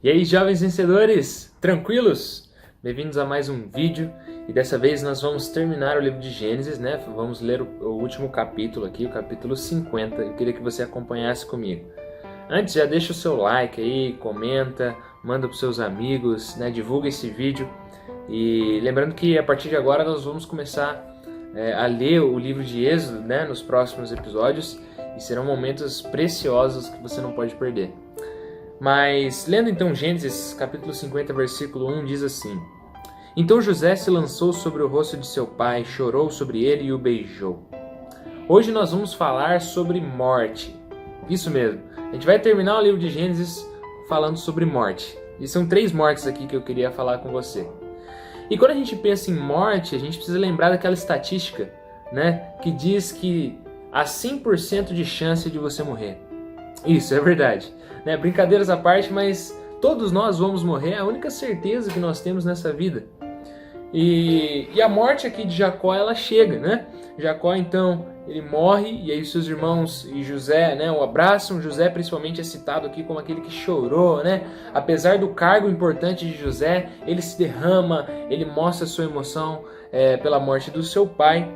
E aí, jovens vencedores, tranquilos? Bem-vindos a mais um vídeo e dessa vez nós vamos terminar o livro de Gênesis, né? Vamos ler o último capítulo aqui, o capítulo 50. Eu queria que você acompanhasse comigo. Antes, já deixa o seu like aí, comenta, manda para os seus amigos, né? Divulga esse vídeo. E lembrando que a partir de agora nós vamos começar a ler o livro de Êxodo, né? Nos próximos episódios e serão momentos preciosos que você não pode perder. Mas, lendo então Gênesis, capítulo 50, versículo 1, diz assim: Então José se lançou sobre o rosto de seu pai, chorou sobre ele e o beijou. Hoje nós vamos falar sobre morte. Isso mesmo, a gente vai terminar o livro de Gênesis falando sobre morte. E são 3 mortes aqui que eu queria falar com você. E quando a gente pensa em morte, a gente precisa lembrar daquela estatística, né, que diz que há 100% de chance de você morrer. Isso, é verdade. Né? Brincadeiras à parte, mas todos nós vamos morrer, é a única certeza que nós temos nessa vida. E a morte aqui de Jacó, ela chega, né? Jacó, então, ele morre, e aí seus irmãos e José, né, o abraçam. José, principalmente, é citado aqui como aquele que chorou, né? Apesar do cargo importante de José, ele se derrama, ele mostra sua emoção pela morte do seu pai.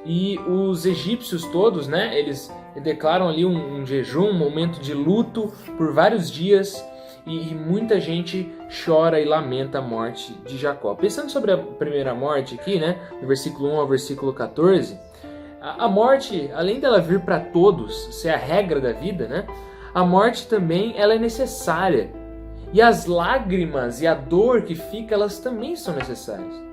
E os egípcios todos, né, eles declaram ali um jejum, um momento de luto por vários dias, e muita gente chora e lamenta a morte de Jacó. Pensando sobre a primeira morte aqui, né, do versículo 1 ao versículo 14, a morte, além dela vir para todos, ser a regra da vida, né, a morte também ela é necessária. E as lágrimas e a dor que fica, elas também são necessárias.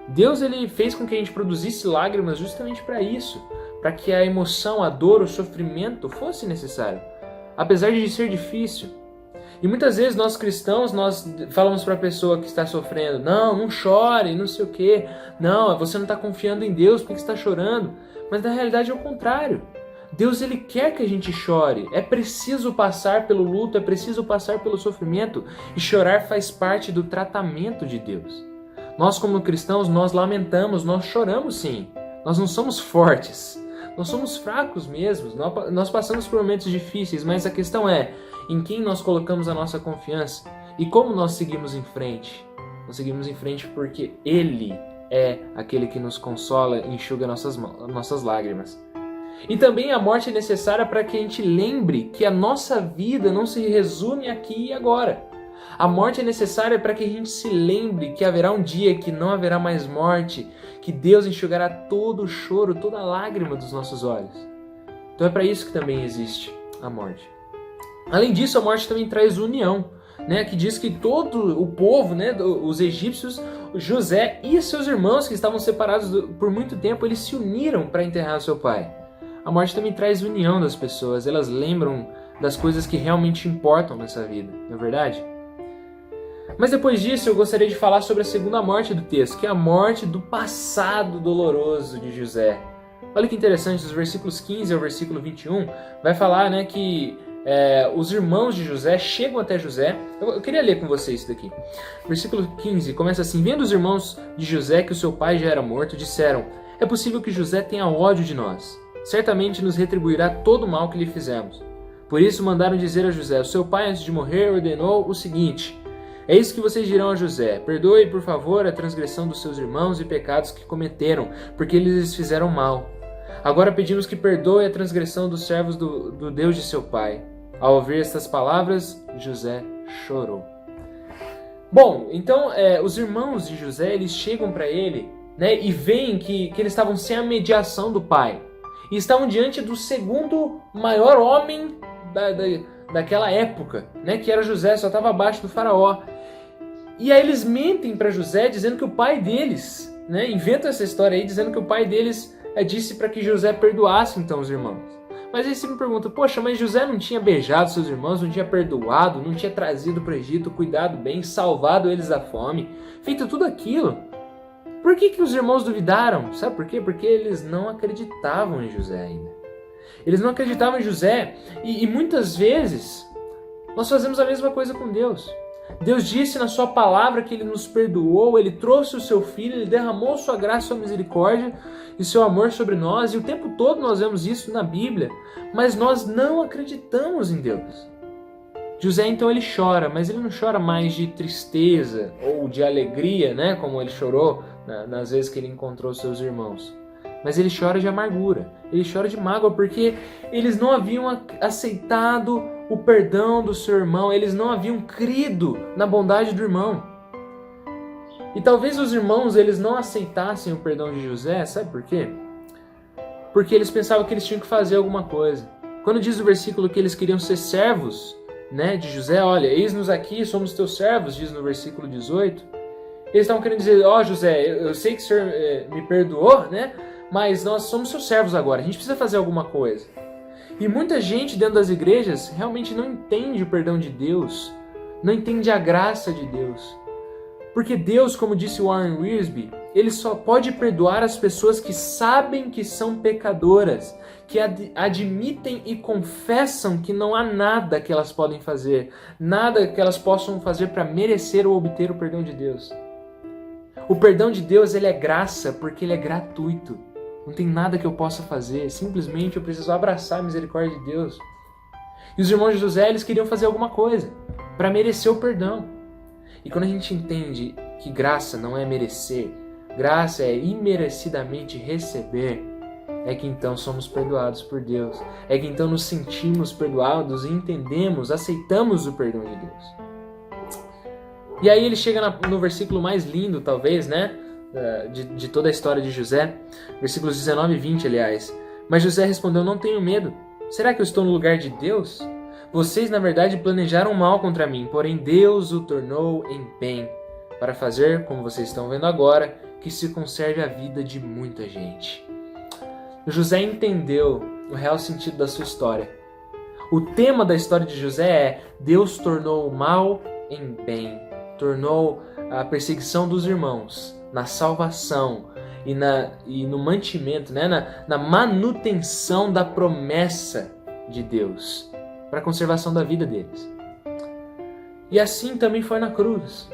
Deus ele fez com que a gente produzisse lágrimas justamente para isso, para que a emoção, a dor, o sofrimento fosse necessário, apesar de ser difícil. E muitas vezes nós cristãos, nós falamos para a pessoa que está sofrendo: não chore, não sei o quê, não, você não está confiando em Deus, por que você está chorando? Mas na realidade é o contrário. Deus ele quer que a gente chore, é preciso passar pelo luto, é preciso passar pelo sofrimento, e chorar faz parte do tratamento de Deus. Nós como cristãos, nós lamentamos, nós choramos sim, nós não somos fortes. Nós somos fracos mesmo, nós passamos por momentos difíceis, mas a questão é em quem nós colocamos a nossa confiança e como nós seguimos em frente. Nós seguimos em frente porque Ele é aquele que nos consola e enxuga nossas lágrimas. E também a morte é necessária para que a gente lembre que a nossa vida não se resume aqui e agora. A morte é necessária para que a gente se lembre que haverá um dia que não haverá mais morte, que Deus enxugará todo o choro, toda a lágrima dos nossos olhos. Então é para isso que também existe a morte. Além disso, a morte também traz união, né? Que diz que todo o povo, né, os egípcios, José e seus irmãos que estavam separados por muito tempo, eles se uniram para enterrar seu pai. A morte também traz união das pessoas, elas lembram das coisas que realmente importam nessa vida, não é verdade? Mas depois disso eu gostaria de falar sobre a segunda morte do texto, que é a morte do passado doloroso de José. Olha que interessante, os versículos 15 ao versículo 21 vai falar, né, que os irmãos de José chegam até José. Eu queria ler com vocês isso daqui. Versículo 15 começa assim: Vendo os irmãos de José que o seu pai já era morto, disseram: É possível que José tenha ódio de nós. Certamente nos retribuirá todo o mal que lhe fizemos. Por isso mandaram dizer a José: O seu pai, antes de morrer, ordenou o seguinte: É isso que vocês dirão a José: Perdoe, por favor, a transgressão dos seus irmãos e pecados que cometeram, porque eles lhes fizeram mal. Agora pedimos que perdoe a transgressão dos servos do Deus de seu pai. Ao ouvir estas palavras, José chorou. Bom, então os irmãos de José, eles chegam para ele, né, e veem que eles estavam sem a mediação do pai. E estavam diante do segundo maior homem daquela época, né, que era José, só estava abaixo do faraó. E aí eles mentem para José dizendo que o pai deles, né, inventam essa história aí dizendo que o pai deles disse para que José perdoasse então os irmãos. Mas aí você me pergunta: poxa, mas José não tinha beijado seus irmãos, não tinha perdoado, não tinha trazido para o Egito, cuidado bem, salvado eles da fome, feito tudo aquilo? Por que os irmãos duvidaram? Sabe por quê? Porque eles não acreditavam em José ainda. Eles não acreditavam em José e muitas vezes nós fazemos a mesma coisa com Deus. Deus disse na sua palavra que Ele nos perdoou, Ele trouxe o seu Filho, Ele derramou sua graça, sua misericórdia e seu amor sobre nós, e o tempo todo nós vemos isso na Bíblia, mas nós não acreditamos em Deus. José então ele chora, mas ele não chora mais de tristeza ou de alegria, né, como ele chorou nas vezes que ele encontrou seus irmãos. Mas ele chora de amargura, ele chora de mágoa porque eles não haviam aceitado o perdão do seu irmão, eles não haviam crido na bondade do irmão. E talvez os irmãos eles não aceitassem o perdão de José, sabe por quê? Porque eles pensavam que eles tinham que fazer alguma coisa. Quando diz o versículo que eles queriam ser servos, né, de José, olha, eis-nos aqui, somos teus servos, diz no versículo 18. Eles estavam querendo dizer, ó José, eu sei que o Senhor me perdoou, né, mas nós somos seus servos agora, a gente precisa fazer alguma coisa. E muita gente dentro das igrejas realmente não entende o perdão de Deus, não entende a graça de Deus. Porque Deus, como disse Warren Wiersbe, ele só pode perdoar as pessoas que sabem que são pecadoras, que admitem e confessam que não há nada que elas podem fazer, nada que elas possam fazer para merecer ou obter o perdão de Deus. O perdão de Deus ele é graça porque ele é gratuito. Não tem nada que eu possa fazer, simplesmente eu preciso abraçar a misericórdia de Deus. E os irmãos de José, eles queriam fazer alguma coisa para merecer o perdão. E quando a gente entende que graça não é merecer, graça é imerecidamente receber, é que então somos perdoados por Deus. É que então nos sentimos perdoados e entendemos, aceitamos o perdão de Deus. E aí ele chega no versículo mais lindo, talvez, né? De toda a história de José, versículos 19 e 20, aliás. Mas José respondeu, não tenho medo. Será que eu estou no lugar de Deus? Vocês, na verdade, planejaram mal contra mim, porém Deus o tornou em bem, para fazer, como vocês estão vendo agora, que se conserve a vida de muita gente. José entendeu o real sentido da sua história. O tema da história de José é Deus tornou o mal em bem, tornou a perseguição dos irmãos na salvação e no mantimento, né? na manutenção da promessa de Deus para a conservação da vida deles. E assim também foi na cruz.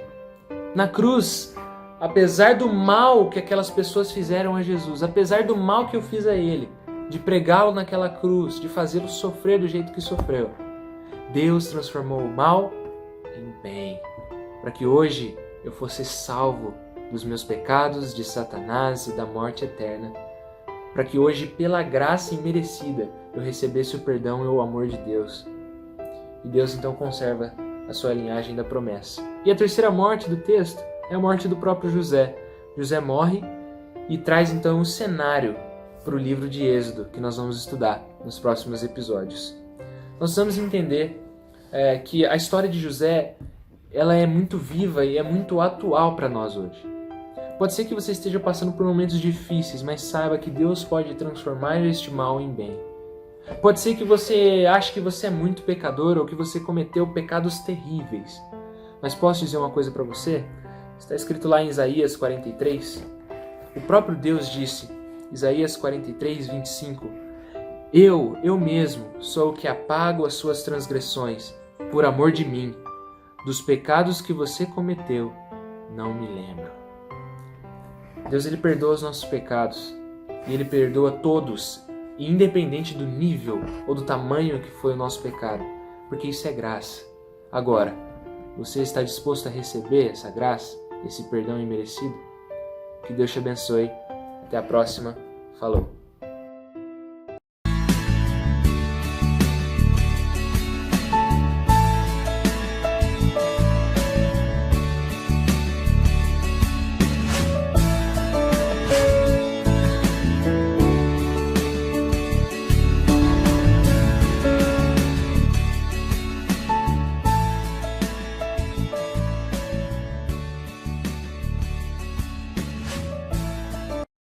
Na cruz, apesar do mal que aquelas pessoas fizeram a Jesus, apesar do mal que eu fiz a ele, de pregá-lo naquela cruz, de fazê-lo sofrer do jeito que sofreu, Deus transformou o mal em bem, para que hoje eu fosse salvo dos meus pecados, de Satanás e da morte eterna, para que hoje, pela graça imerecida, eu recebesse o perdão e o amor de Deus. E Deus então conserva a sua linhagem da promessa. E a terceira morte do texto é a morte do próprio José. José morre e traz então o cenário para o livro de Êxodo, que nós vamos estudar nos próximos episódios. Nós vamos entender que a história de José ela é muito viva e é muito atual para nós hoje. Pode ser que você esteja passando por momentos difíceis, mas saiba que Deus pode transformar este mal em bem. Pode ser que você ache que você é muito pecador ou que você cometeu pecados terríveis. Mas posso dizer uma coisa para você? Está escrito lá em Isaías 43. O próprio Deus disse, Isaías 43, 25, Eu mesmo, sou o que apago as suas transgressões, por amor de mim. Dos pecados que você cometeu, não me lembro. Deus ele perdoa os nossos pecados e ele perdoa todos, independente do nível ou do tamanho que foi o nosso pecado, porque isso é graça. Agora, você está disposto a receber essa graça, esse perdão imerecido? Que Deus te abençoe. Até a próxima. Falou.